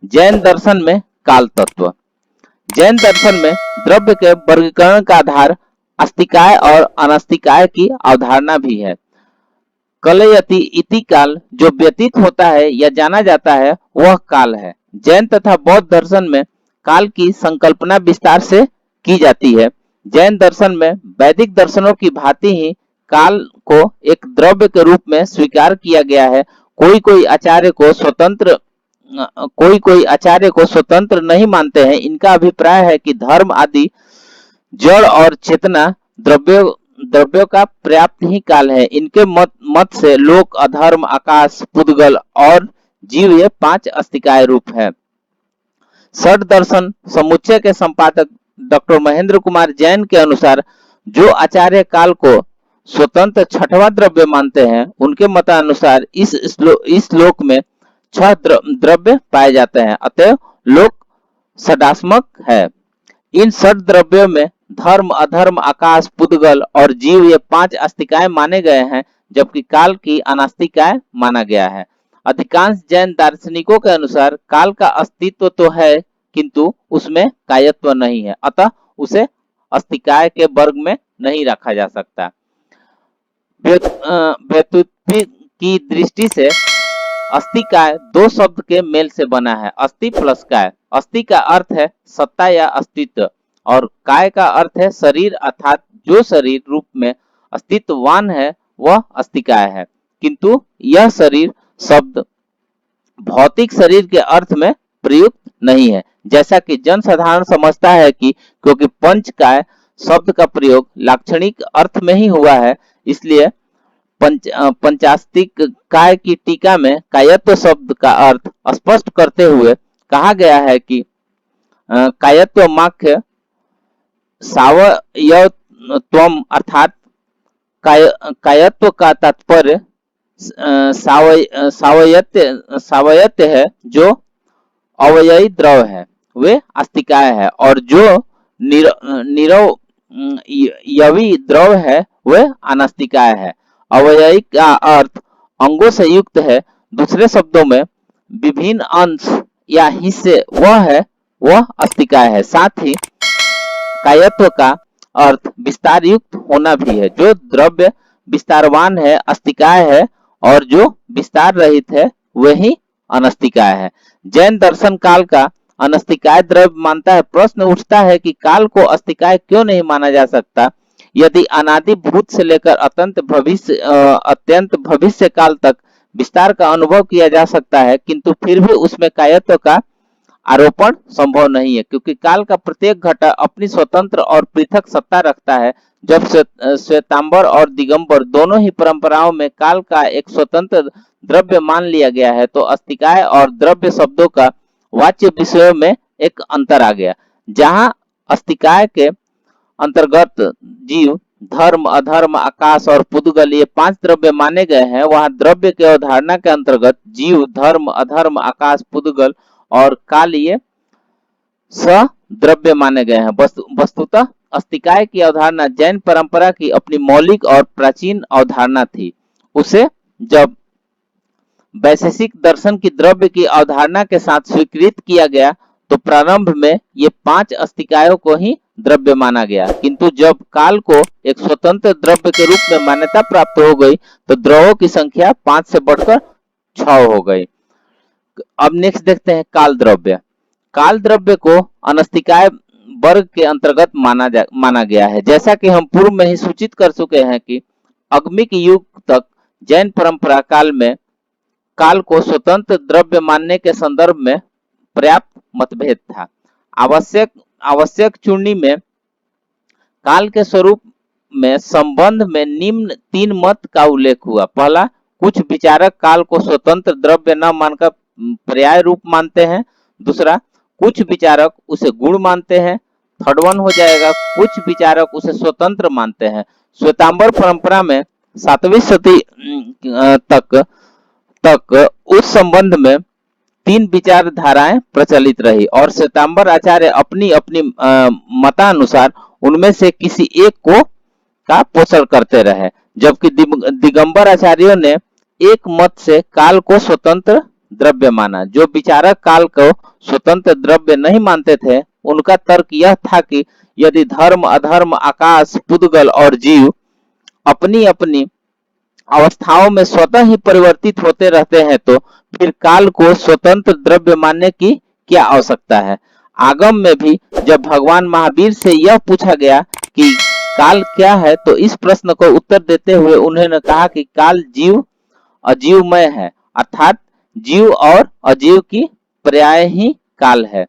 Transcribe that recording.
जैन दर्शन में काल तत्व। जैन दर्शन में द्रव्य के वर्गीकरण का आधार अस्तिकाय और अनास्तिकाय की अवधारणा भी है। कलयति इति काल जो व्यतीत होता है या जाना जाता है वह काल है। जैन तथा बौद्ध दर्शन में काल की संकल्पना विस्तार से की जाती है। जैन दर्शन में वैदिक दर्शनों की भांति ही काल को एक द्रव्य के रूप में स्वीकार किया गया है। कोई कोई आचार्य को स्वतंत्र नहीं मानते हैं। इनका अभिप्राय है कि धर्म आदि जड़ और चेतना द्रव्यों का पर्याप्त ही काल है। इनके मत से लोक, अधर्म, आकाश, पुद्गल और जीव ये 5 अस्तिकाय रूप है। षट दर्शन समुच्चय के संपादक डॉक्टर महेंद्र कुमार जैन के अनुसार जो आचार्य काल को स्वतंत्र छठवां द्रव्य मानते हैं, उनके मतानुसार इस लोक में 6 द्रव्य पाए जाते हैं, अतः लोक षडात्मक है। इन 6 द्रव्यों में धर्म, अधर्म, आकाश, पुद्गल और जीव ये 5 अस्तिकाय माने गए हैं, जबकि काल की अनास्तिकाय माना गया है। अधिकांश जैन दार्शनिकों के अनुसार काल का अस्तित्व तो है किंतु उसमें कायत्व नहीं है, अतः उसे अस्तिकाय के वर्ग में नहीं रखा जा सकता। व्युत्पत्ति की दृष्टि से अस्तिकाय 2 शब्द के मेल से बना है, अस्ति प्लस काय। अस्ति का अर्थ है सत्ता या अस्तित्व और काय का अर्थ है शरीर, अर्थात जो शरीर रूप में अस्तित्ववान है वह अस्तिकाय है। किंतु यह शरीर शब्द भौतिक शरीर के अर्थ में प्रयुक्त नहीं है, जैसा कि जन साधारण समझता है कि क्योंकि पंचकाय शब्द का प्रयोग लाक्षणिक अर्थ में ही हुआ है, इसलिए पंचास्तिक काय की टीका में कायत्व शब्द का अर्थ स्पष्ट करते हुए कहा गया है कि कायत्व माख्य सावयवत्वम, अर्थात कायत्व का तात्पर्य सावयत्य है, जो अवयवी द्रव है वे अस्तिकाय है, और जो निरवयवी द्रव है वे अनास्तिकाय है। अवयवी का अर्थ अंगों से युक्त है, दूसरे शब्दों में विभिन्न अंश या हिस्से वह अस्तिकाय है। साथ ही कायत्व का अर्थ विस्तार युक्त होना भी है। जो द्रव्य विस्तारवान है अस्तिकाय है और जो विस्तार रहित है वही अनास्तिकाय है। जैन दर्शन काल का अनास्तिकाय द्रव्य मानता है। प्रश्न उठता है कि काल को अस्तिकाय क्यों नहीं माना जा सकता? यदि अनादि भूत से लेकर अत्यंत भविष्य काल तक विस्तार का अनुभव किया जा सकता है, किंतु फिर भी उसमें कायत्व का आरोपण संभव नहीं है, क्योंकि काल का प्रत्येक घटक अपनी स्वतंत्र और पृथक सत्ता रखता है। जब श्वेतांबर और दिगंबर दोनों ही परंपराओं में काल का एक स्वतंत्र द्रव्य मान लिया गया है, तो अस्तिकाय और द्रव्य शब्दों का वाच्य विषयों में एक अंतर आ गया। जहां अस्तिकाय के अंतर्गत जीव, धर्म, अधर्म, आकाश और पुद्गल ये 5 द्रव्य माने गए हैं, वहां द्रव्य के अवधारणा के अंतर्गत जीव, धर्म, अधर्म, आकाश, पुद्गल और काल ये सद्रव्य माने गए हैं। वस्तुतः अस्तिकाय की अवधारणा जैन परंपरा की अपनी मौलिक और प्राचीन अवधारणा थी। उसे जब वैशेषिक दर्शन की द्रव्य की अवधारणा के साथ स्वीकृत किया गया तो प्रारंभ में ये 5 अस्तिकायों को ही द्रव्य माना गया, किंतु जब काल को एक स्वतंत्र द्रव्य के रूप में मान्यता प्राप्त हो गई तो द्रव्यों की संख्या 5 से बढ़कर 6 हो गई। अब नेक्स्ट देखते हैं काल द्रव्य। काल द्रव्य को अनास्तिकाय वर्ग के अंतर्गत माना गया है। जैसा कि हम पूर्व में ही सूचित कर चुके हैं कि आगमिक युग तक जैन परंपरा काल में काल को स्वतंत्र द्रव्य मानने के संदर्भ में पर्याप्त मतभेद था। आवश्यक चूर्णी में काल के स्वरूप में संबंध में निम्न 3 मत का उल्लेख हुआ। पहला, कुछ विचारक काल को स्वतंत्र द्रव्य न मानकर पर्याय रूप मानते हैं। दूसरा, कुछ विचारक उसे गुण मानते हैं। थर्ड वन हो जाएगा, कुछ विचारक उसे स्वतंत्र मानते हैं। श्वेतांबर परंपरा में 7वीं सदी तक उस संबंध में 3 विचारधाराएं प्रचलित रही और श्वेतांबर आचार्य अपनी मतानुसार उनमें से किसी एक को का पोषण करते रहे, जबकि दिगंबर आचार्यों ने एक मत से काल को स्वतंत्र द्रव्य माना। जो विचारक काल को स्वतंत्र द्रव्य नहीं मानते थे, उनका तर्क यह था कि यदि धर्म, अधर्म, आकाश, पुद्गल और जीव अपनी अपनी अवस्थाओं में स्वतः ही परिवर्तित होते रहते हैं, तो फिर काल को स्वतंत्र द्रव्य मानने की क्या आवश्यकता है। आगम में भी जब भगवान महावीर से यह पूछा गया कि काल क्या है, तो इस प्रश्न को उत्तर देते हुए उन्होंने कहा कि काल जीव अजीवमय है, अर्थात जीव और अजीव की पर्याय ही काल है।